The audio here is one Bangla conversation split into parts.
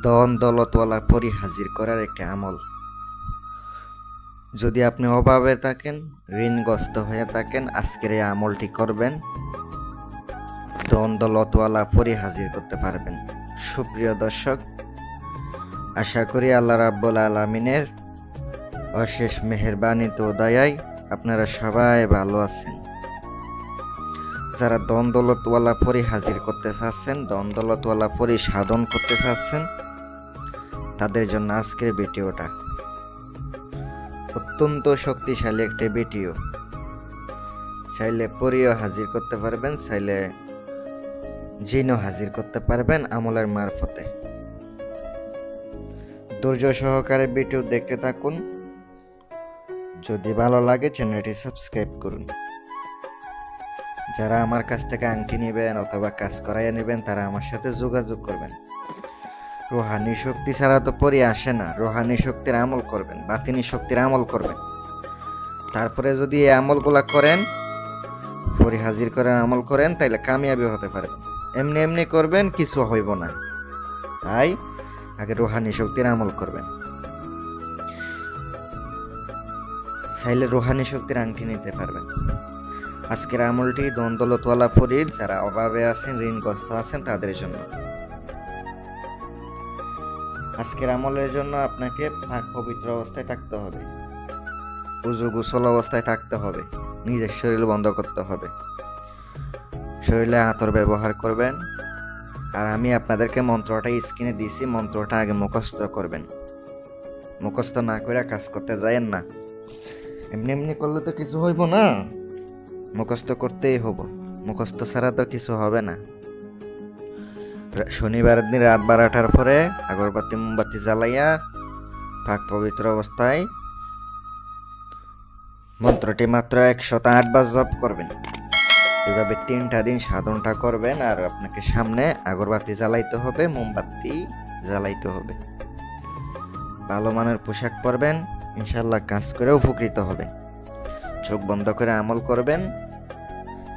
ধন দৌলতওয়ালা পরি হাজির করার একটি আমল। যদি আপনি অভাবে থাকেন, ঋণগ্রস্ত হয়ে থাকেন, আজকের এই আমলটি করবেন, ধন দৌলতওয়ালা পরি হাজির করতে পারবেন। সুপ্রিয় দর্শক, আশা করি আল্লাহ রাব্বুল আলামিনের অশেষ মেহেরবানিতে ও দয়ায় আপনারা সবাই ভালো আছেন। যারা ধন দৌলতওয়ালা পরি হাজির করতে চাচ্ছেন, ধন দৌলতওয়ালা পরি সাধন করতে চাচ্ছেন, তাদের জন্য আজকের ভিডিওটা অত্যন্ত শক্তিশালী একটি ভিডিও। চাইলে পরিও হাজির করতে পারবেন, চাইলে জিনও হাজির করতে পারবেন আমলের মারফতে। ধৈর্য সহকারে ভিডিও দেখতে থাকুন। যদি ভালো লাগে চ্যানেলটি সাবস্ক্রাইব করুন। যারা আমার কাছ থেকে আংটি নেবেন অথবা কাজ করাইয়া নেবেন, তারা আমার সাথে যোগাযোগ করবেন। রোহানি শক্তি ছাড়া তো পরি আসে না। রোহানি শক্তির আমল করবেন, বাতিনি শক্তির আমল করবেন। তারপরে যদি এই আমলগুলা করেন, পরি হাজির করেন, আমল করেন, তাইলে কামিয়াবি হতে পারবেন। এমনি এমনি করবেন, কিছু হইব না। তাই আগে রোহানি শক্তির আমল করবেন। চাইলে রোহানি শক্তির আংটি নিতে পারবেন। আজকের আমলটি ধন দৌলতওয়ালা পরির, যারা অভাবে আছেন, ঋণগ্রস্ত আছেন, তাদের জন্য। আজকের আমলের জন্য আপনাকে পাক পবিত্র অবস্থায় থাকতে হবে, উযু গোসল অবস্থায় থাকতে হবে, নিজের শরীর বন্ধ করতে হবে, শরীরে আতর ব্যবহার করবেন। আর আমি আপনাদেরকে মন্ত্রটা স্ক্রিনে দিয়েছি, মন্ত্রটা আগে মুখস্থ করবেন। মুখস্থ না করে কাজ করতে যায়েন না। এমনি এমনি করলে তো কিছু হইব না, মুখস্থ করতেই হব। মুখস্থ ছাড়া তো কিছু হবে না। শনিবারের দিন রাত 12টার পরে আগরবাতি মোমবাতি জ্বালাইয়া পাক পবিত্র অবস্থায় মন্ত্রটি মাত্র 108 বার জপ করবেন। এভাবে 3টা দিন সাধনটা করবেন। আর আপনাকে সামনে আগরবাতি জ্বালাইতে হবে, মোমবাতি জ্বালাইতে হবে। ভালো মানের পোশাক পরবেন, ইনশাল্লাহ কাজ করে উপকৃত হবে। চোখ বন্ধ করে আমল করবেন।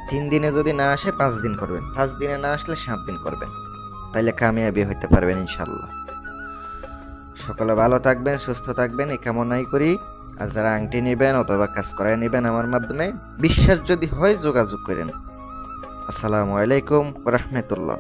3 দিনে যদি না আসে 5 দিন করবেন, 5 দিনে না আসলে 7 দিন করবেন, তাইলে কামিয়াবি হইতে পারবেন ইনশাল্লাহ। সকলে ভালো থাকবেন, সুস্থ থাকবেন, এই কামনাই করি। আর যারা আংটি নেবেন অথবা কাজ করায় নেবেন আমার মাধ্যমে, বিশ্বাস যদি হয় যোগাযোগ করেন। আসসালামু আলাইকুম ওয়া রাহমাতুল্লাহ।